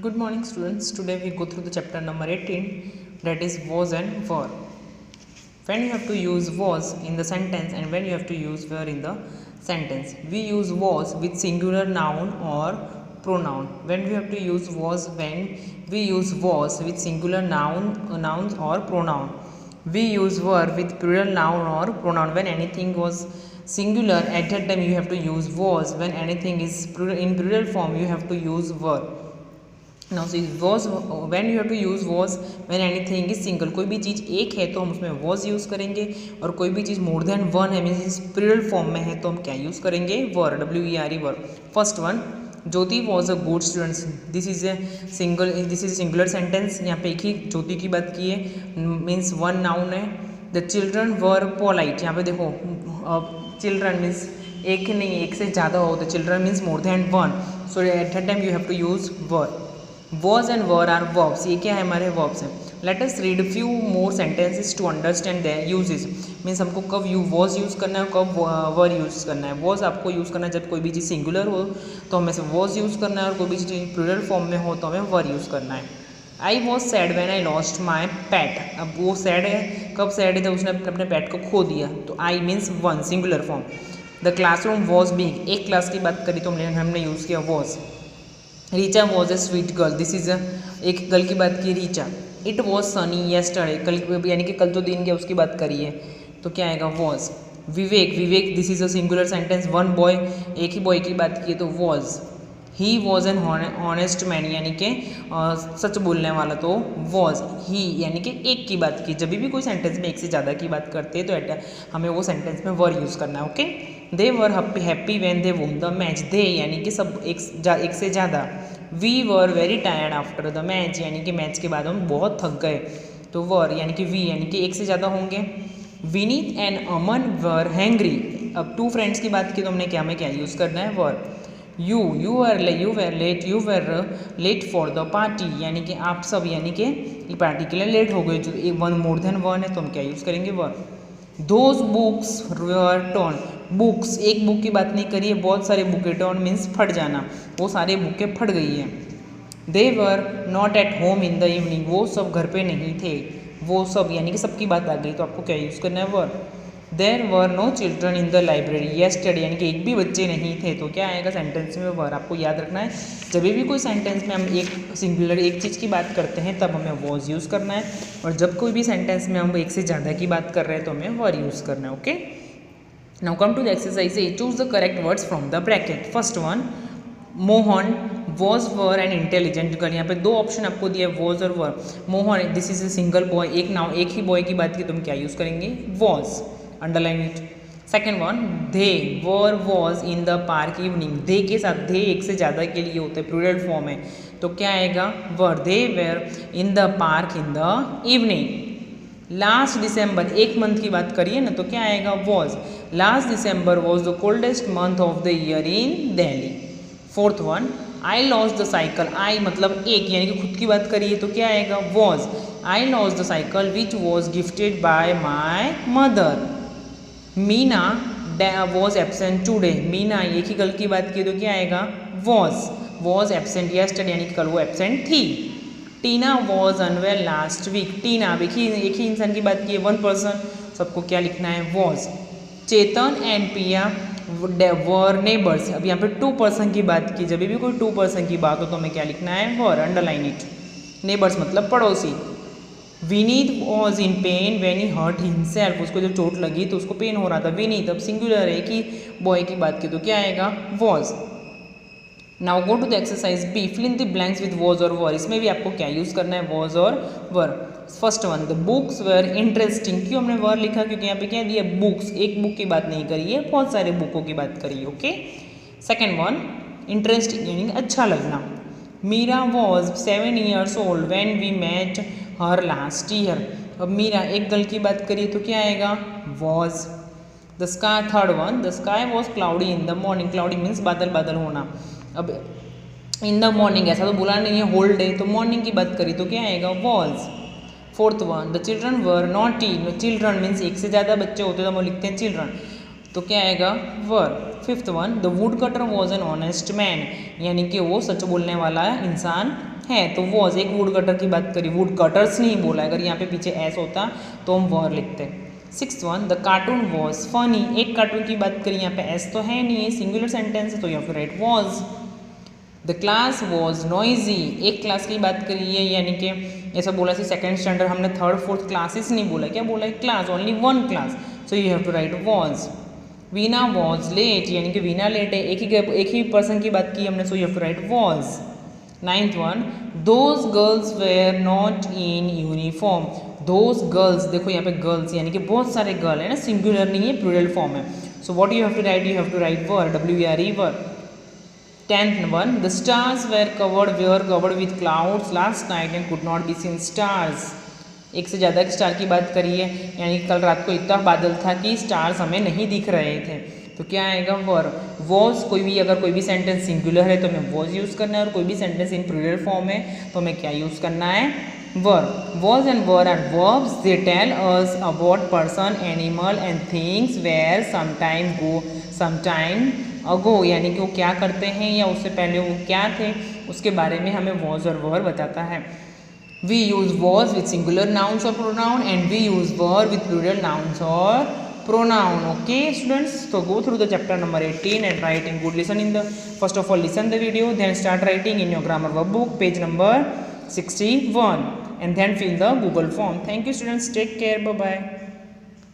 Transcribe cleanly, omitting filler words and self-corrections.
Good morning, students. Today we go through the chapter number 18, that is was and were. When you have to use was in the sentence and when you have to use were in the sentence. We use was with singular noun or pronoun. When we have to use was, when we use was with singular nouns or pronoun. We use were with plural noun or pronoun. When anything was singular, at that time you have to use was. When anything is in plural form, you have to use were. Now see was when you have to use was when anything is single. कोई भी चीज़ एक है तो हम उसमें was use करेंगे, और कोई भी चीज़ मोर देन वन है मीन्स प्लूरल फॉर्म में है तो हम क्या यूज़ करेंगे? वर. WERE were. First one, Jyoti was a good students. This is a singular sentence. यहाँ पे एक ही ज्योति की बात की है, मीन्स वन नाउन है. The children were polite. यहाँ पे देखो चिल्ड्रन मीन्स एक नहीं, एक से ज़्यादा हो तो children means more than one, so at that time you have to use were. Was and were are verbs. ये क्या है? हमारे verbs हैं. Let us read few more sentences to understand their uses. Means हमको कब was use करना है, कब were यूज़ करना है. was आपको यूज़ करना है जब कोई भी चीज़ सिंगुलर हो तो हमें से was यूज़ करना है, और कोई भी चीज़ प्लूरल फॉर्म में हो तो हमें were यूज़ करना है. I was sad when I lost my pet. अब वो sad है, कब sad है? जब उसने अपने पेट को खो दिया. तो I means one, singular form. The classroom was big. एक क्लास की बात करी तो हमने यूज़ किया was. Richa was a sweet girl. This is एक गर्ल की बात की, Richa. It was Sunny yesterday. कल यानी कि कल तो दिन गया उसकी बात करी है तो क्या आएगा? Was. Vivek this is a singular sentence. One boy, एक ही बॉय की बात की है तो was. He was an honest man, यानी कि सच बोलने वाला तो वॉज. ही यानी कि एक की बात की. जब भी कोई सेंटेंस में एक से ज़्यादा की बात करते हैं तो हमें वो सेंटेंस में वर यूज़ करना है. Okay. They were happy when they won the match. दे यानी कि सब एक से ज़्यादा. We were very tired after the match, यानी कि मैच के बाद हम बहुत थक गए तो वर यानी कि वी यानी कि एक से ज़्यादा होंगे. Vineet and Aman were hangry. अब टू फ्रेंड्स की बात की तो हमने हमें क्या यूज़ करना है? Were. You were late for the party, यानी कि आप सब यानी कि पार्टी के लिए लेट हो गए. जो एक वन मोर देन वन है तो हम क्या यूज़ करेंगे? Were. Those books were torn. Books, एक बुक की बात नहीं करी है, बहुत सारे बुकें. टॉर्न मीन्स फट जाना, वो सारे बुकें फट गई हैं. They were not at home in the evening. वो सब घर पे नहीं थे. वो सब यानी कि सबकी बात आ गई तो आपको क्या यूज़ करना है? Were. There were no children in the library yesterday, यानी कि एक भी बच्चे नहीं थे तो क्या आएगा सेंटेंस में? वर. आपको याद रखना है जब भी कोई सेंटेंस में हम एक सिंगुलर एक चीज़ की बात करते हैं तब हमें वॉज यूज़ करना है, और जब कोई भी सेंटेंस में हम एक से ज़्यादा की बात कर रहे हैं तो हमें वर यूज़ करना है. Okay. Now come to the exercise A. Choose the correct words from the bracket. First one, Mohan was were and intelligent girl. यहाँ पे दो ऑप्शन आपको दिया, वॉज और were. Mohan this is a single boy, एक ही बॉय की बात की तो हम क्या यूज़ करेंगे? Was. Underline it. Second one, they were was in the park evening. They के साथ दे एक से ज़्यादा के लिए होता है, प्लूरल फॉर्म है तो क्या आएगा? Were. They were in the park in the evening. Last December, एक मंथ की बात करिए ना तो क्या आएगा? Was. Last December was the coldest month of the year in Delhi. Fourth one, I lost the cycle. I मतलब एक, यानी कि खुद की बात करिए तो क्या आएगा? Was. I lost the cycle which was gifted bye my mother. Meena was absent today. Meena एक ही गर्ल की बात की तो क्या आएगा? वॉज एबसेंट येस्टरडे, यानी कि कल वो एबसेंट थी. टीना वॉज अनवेल लास्ट वीक. टीना अब एक ही इंसान की बात की है, वन पर्सन, सबको क्या लिखना है? वॉज. चेतन एंड पिया वर नेबर्स. अब यहाँ पे टू पर्सन की बात की, जब भी कोई टू पर्सन की बात हो तो हमें क्या लिखना है? वर. Underline it. नेबर्स मतलब पड़ोसी. Vineet was in pain when he hurt himself. उसको जब चोट लगी तो उसको पेन हो रहा था. विनीत अब सिंगुलर है कि बॉय की बात की तो क्या आएगा? Was. Now go to the exercise B. Fill in the blanks with was और वर. इसमें भी आपको क्या यूज़ करना है? वॉज और were. First one, the books were interesting. क्यों हमने वर लिखा? क्योंकि यहाँ पे क्या दिया? बुक्स. एक बुक की बात नहीं करी है, बहुत सारे बुकों की बात करी है. ओके. सेकेंड वन, इंटरेस्टिंग यानी अच्छा लगना. Meera was 7 years old when we met her last year. अब मीरा एक गर्ल की बात करिए तो क्या आएगा? Was. The sky. Third one, the sky was cloudy in the morning. Cloudy means बादल होना. अब इन द मॉर्निंग ऐसा तो बोला नहीं है होल डे, तो मॉर्निंग की बात करी तो क्या आएगा? Was. Fourth one, the children were naughty. Children means एक से ज़्यादा बच्चे होते तो हम लिखते हैं चिल्ड्रन, तो क्या आएगा? Were. Fifth one, the wood cutter was an honest man. यानी कि वो सच बोलने वाला इंसान है, तो वॉज एक वुड कटर की बात करी, वुड कटर्स नहीं बोला, अगर यहाँ पे पीछे एस होता तो हम वर लिखते। 6th one, the cartoon was funny, एक कार्टून की बात करी, यहाँ पे एस तो है नहीं, सिंगुलर सेंटेंस है तो you have to write was. The class was noisy, एक क्लास की बात करी है, यानी कि ऐसा बोला से सेकेंड स्टैंडर्ड, हमने थर्ड फोर्थ क्लासेस नहीं बोला, क्या बोला है class, only one class, so you have to write was. Veena was late, यानी कि वीना लेट है, एक ही पर्सन की बात की हमने, so you have to write was. 9th one, those girls were not in uniform, those girls, देखो यहाँ पे गर्ल्स यानी कि बहुत सारे गर्ल है ना, सिंगुलर नहीं है, प्लूरल फॉर्म है, so what you have to write, you have to write were, WERE were. 10th one, the stars were covered with clouds last night and could not be seen stars, एक से ज़्यादा star की बात करी है, यानी कल रात को इतना बादल था कि स्टार्स हमें नहीं दिख रहे थे, तो क्या आएगा वर। वॉज, कोई भी अगर कोई भी सेंटेंस सिंगुलर है तो हमें वॉज यूज़ करना है, और कोई भी सेंटेंस इन प्लूरल फॉर्म है तो हमें क्या यूज़ करना है, were. Was and were are verbs, they tell us about person, animal and things were sometime ago, यानी कि वो क्या करते हैं या उससे पहले वो क्या थे, उसके बारे में हमें वॉज और वर बताता है। We use was with singular nouns or pronoun and we use were with plural nouns or pronoun. Okay students, so go through the chapter number 18 and write in good listen in the, first of all listen the video, then start writing in your grammar workbook page number 61 and then fill the Google form. Thank you students, take care, bye bye.